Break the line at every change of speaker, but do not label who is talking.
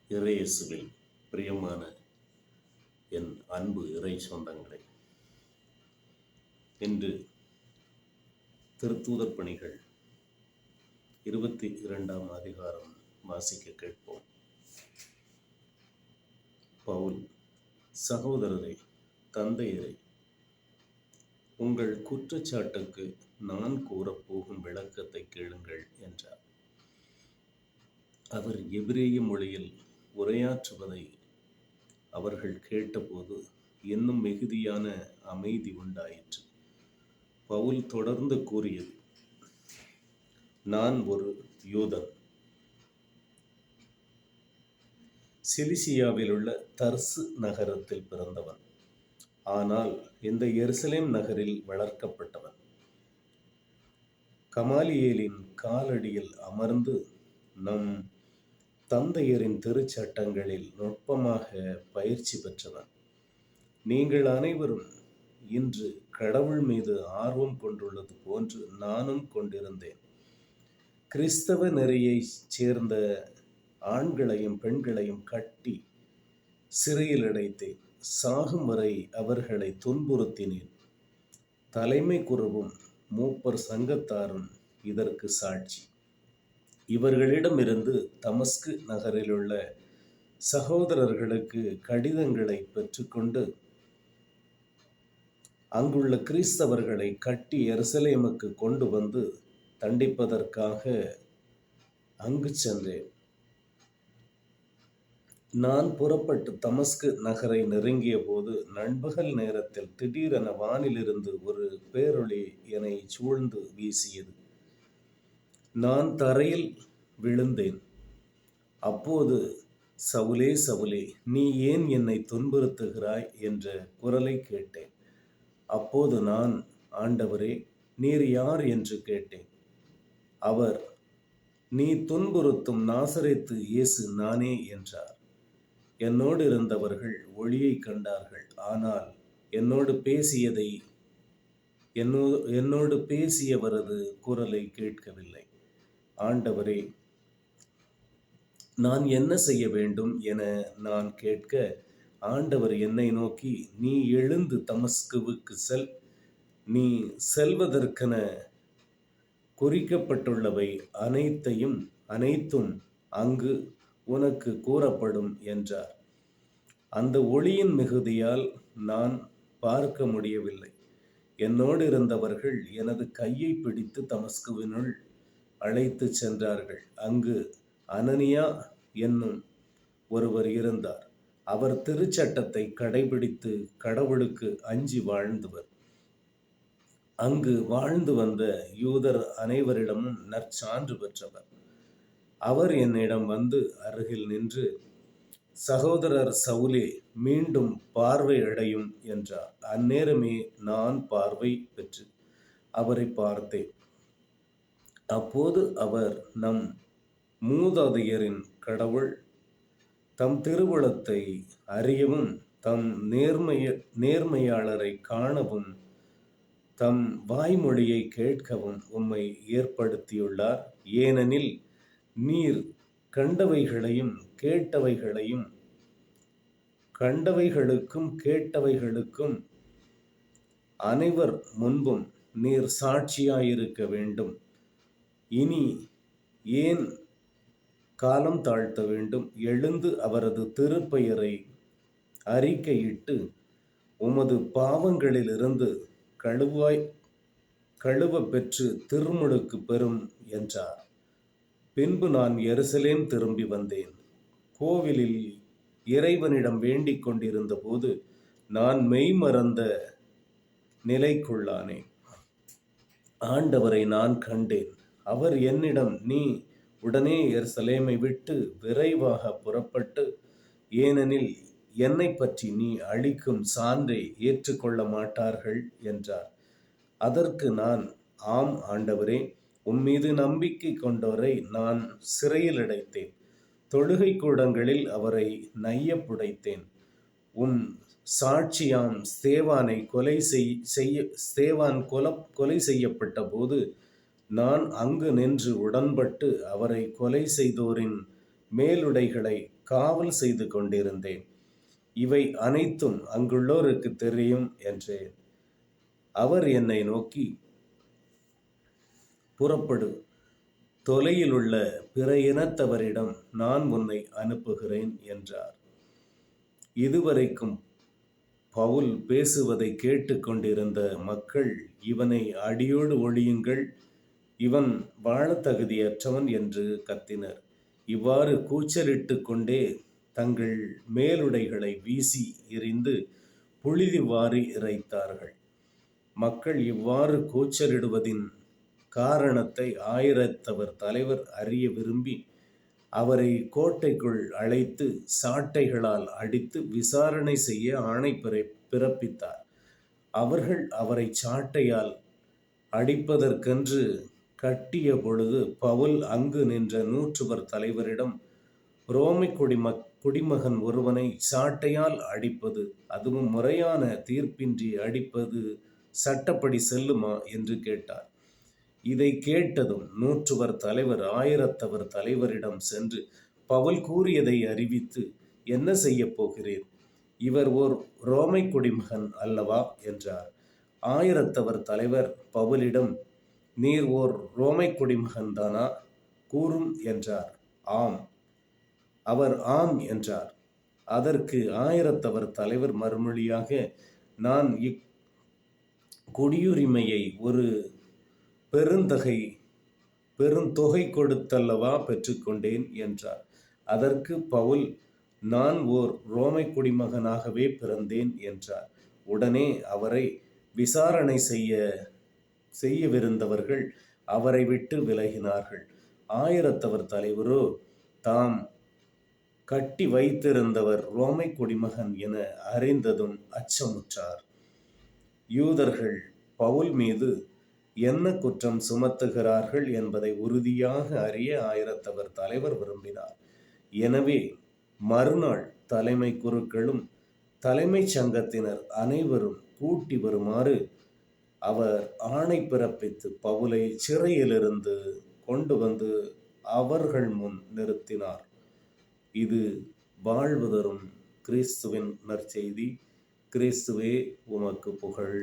இறையேசுவில் பிரியமான என் அன்பு இறை சொந்தங்களே, இன்று திருத்தூதர் பணிகள் 22ஆம் அதிகாரம் வாசிக்க கேட்போம். பவுல், சகோதரரே, தந்தையரே, உங்கள் குற்றச்சாட்டுக்கு நான் கூறப்போகும் விளக்கத்தை கேளுங்கள் என்றார். அவர் எபிரேய மொழியில் உரையாற்றுவதை அவர்கள் கேட்டபோது இன்னும் மிகுதியான அமைதி உண்டாயிற்று. பவுல் தொடர்ந்து கூறியது: நான் ஒரு யூதன், சிலிசியாவில் உள்ள தர்சு நகரத்தில் பிறந்தவன். ஆனால் இந்த எருசலேம் நகரில் வளர்க்கப்பட்டவன். கமாலியேலின் காலடியில் அமர்ந்து நம் தந்தையரின் திருச்சட்டங்களில் நுட்பமாக பயிற்சி பெற்றவன். நீங்கள் அனைவரும் இன்று கடவுள் மீது ஆர்வம் கொண்டுள்ளது போன்று நானும் கொண்டிருந்தேன். கிறிஸ்தவ நெறியைச் சேர்ந்த ஆண்களையும் பெண்களையும் கட்டி சிறையில் அடைத்தேன். சாகும் வரை அவர்களை துன்புறுத்தினேன். தலைமை குருவும் மூப்பர் சங்கத்தாரும் இதற்கு சாட்சி. இவர்களிடமிருந்து தமஸ்கு நகரிலுள்ள சகோதரர்களுக்கு கடிதங்களை பெற்றுக்கொண்டு அங்குள்ள கிறிஸ்தவர்களை கட்டி எருசலேமுக்கு கொண்டு வந்து தண்டிப்பதற்காக அங்கு சென்றேன். நான் புறப்பட்டு தமஸ்கு நகரை நெருங்கிய போது நண்பகல் நேரத்தில் திடீரென வானிலிருந்து ஒரு பேரொளி என்னை சூழ்ந்து வீசியது. நான் தரையில் விழுந்தேன். அப்போது, சவுலே, சவுலே, நீ ஏன் என்னை துன்புறுத்துகிறாய் என்ற குரலை கேட்டேன். அப்போது நான், ஆண்டவரே, நீர் யார் என்று கேட்டேன். அவர், நீ துன்புறுத்தும் நாசரேத்து இயேசு நானே என்றார். என்னோடு இருந்தவர்கள் ஒளியை கண்டார்கள். ஆனால் என்னோடு பேசியவரது குரலை கேட்கவில்லை. ஆண்டவரே, நான் என்ன செய்ய வேண்டும் என நான் கேட்க, ஆண்டவர் என்னை நோக்கி, நீ எழுந்து தமஸ்குவுக்கு செல். நீ செல்வதற்கென குறிக்கப்பட்டுள்ளவை அனைத்தும் அங்கு உனக்கு கூறப்படும் என்றார். அந்த ஒளியின் மிகுதியால் நான் பார்க்க முடியவில்லை. என்னோடு இருந்தவர்கள் எனது கையை பிடித்து தமஸ்குவினுள் அழைத்து சென்றார்கள். அங்கு அனனியா என்னும் ஒருவர் இருந்தார். அவர் திருச்சட்டத்தை கடைபிடித்து கடவுளுக்கு அஞ்சி வாழ்ந்தவர். அங்கு வாழ்ந்து வந்த யூதர் அனைவரிடமும் நற்சான்று பெற்றவர். அவர் என்னிடம் வந்து அருகில் நின்று, சகோதரர் சவுலே, மீண்டும் பார்வை அடையும் என்றார். அந்நேரமே நான் பார்வை பெற்று அவரை பார்த்தேன். அப்போது அவர், நம் மூதாதையரின் கடவுள் தம் திருவுளத்தை அறியவும் தம் நேர்மையாளரை காணவும் தம் வாய்மொழியை கேட்கவும் உம்மை ஏற்படுத்தியுள்ளார். ஏனெனில் நீர் கேட்டவைகளுக்கும் அனைவர் முன்பும் நீர் சாட்சியாயிருக்க வேண்டும். இனி ஏன் காலம் தாழ்த்த வேண்டும்? எழுந்து அவரது திருப்பெயரை அறிக்கையிட்டு உமது பாவங்களிலிருந்து கழுவ பெற்று திருமுழுக்கு பெறும் என்றார். பின்பு நான் எருசலேம் திரும்பி வந்தேன். கோவிலில் இறைவனிடம் வேண்டிக் கொண்டிருந்த போது நான் மெய்மறந்த நிலைக்குள்ளானேன். ஆண்டவரை நான் கண்டேன். அவர் என்னிடம், நீ உடனே எருசலேமை விட்டு விரைவாக புறப்பட்டு, ஏனெனில் என்னை பற்றி நீ அளிக்கும் சான்றை ஏற்றுக்கொள்ள மாட்டார்கள் என்றார். அதற்கு நான், ஆம் ஆண்டவரே, உம்மீது நம்பிக்கை கொண்டோரை நான் சிறையில் அடைத்தேன். தொழுகை கூடங்களில் அவரை நையப்புடைத்தேன். உம் சாட்சியாம் ஸ்தேவான் கொலை செய்யப்பட்ட போது நான் அங்கு நின்று உடன்பட்டு அவரை கொலை செய்தோரின் மேலுடைகளை காவல் செய்து கொண்டிருந்தேன். இவை அனைத்தும் அங்குள்ளோருக்கு தெரியும் என்றேன். அவர் என்னை நோக்கி, புறப்படு, தொலையிலுள்ள பிற இனத்தவரிடம் நான் உன்னை அனுப்புகிறேன் என்றார். இதுவரைக்கும் பவுல் பேசுவதை கேட்டுக்கொண்டிருந்த மக்கள், இவனை அடியோடு ஒழியுங்கள், இவன் வாழத் தகுதியற்றவன் என்று கத்தினர். இவ்வாறு கூச்சலிட்டு கொண்டே தங்கள் மேலுடைகளை வீசி எறிந்து புழுதி வாரி இறைத்தார்கள். மக்கள் இவ்வாறு கூச்சலிடுவதின் காரணத்தை ஆயிரத்தவர் தலைவர் அறிய விரும்பி அவரை கோட்டைக்குள் அழைத்து சாட்டைகளால் அடித்து விசாரணை செய்ய ஆணை பிறப்பித்தார். அவர்கள் அவரை சாட்டையால் அடிப்பதற்கென்று கட்டிய பொழுது பவுல் அங்கு நின்ற 100 தலைவரிடம், ரோமை குடிமகன் ஒருவனை சாட்டையால் அடிப்பது, அதுவும் முறையான தீர்ப்பின்றி அடிப்பது சட்டப்படி செல்லுமா என்று கேட்டார். இதை கேட்டதும் 100 தலைவர் 1000 தலைவரிடம் சென்று பவுல் கூறியதை அறிவித்து, என்ன செய்ய போகிறீர்? இவர் ஓர் ரோமை குடிமகன் அல்லவா என்றார். 1000 தலைவர் பவுலிடம், நீர் ஓர் ரோமை குடிமகன் தானா? கூறும் என்றார். ஆம். அவர் ஆம் என்றார். அதற்கு 1000 தலைவர் மறுமொழியாக, நான் குடியுரிமையை ஒரு பெருந்தொகை கொடுத்தல்லவா பெற்றுக்கொண்டேன் என்றார். அதற்கு பவுல், நான் ஓர் ரோமை குடிமகனாகவே பிறந்தேன் என்றார். உடனே அவரை விசாரணை செய்யவிருந்தவர்கள் அவரை விட்டு விலகினார்கள். 1000 தலைவரோ தாம் கட்டி வைத்திருந்தவர் ரோமை குடிமகன் என அறிந்ததும் அச்சமுற்றார். யூதர்கள் பவுல் மீது என்ன குற்றம் சுமத்துகிறார்கள் என்பதை உறுதியாக அறிய 1000 தலைவர் விரும்பினார். எனவே மறுநாள் தலைமை குருக்களும் தலைமைச் சங்கத்தினர் அனைவரும் கூட்டி வருமாறு அவர் ஆணை பிறப்பித்து பவுலை சிறையிலிருந்து கொண்டு வந்து அவர்கள் முன் நிறுத்தினார். இது வாழ்வு தரும் கிறிஸ்துவின் நற்செய்தி. கிறிஸ்துவே உமக்கு புகழ்.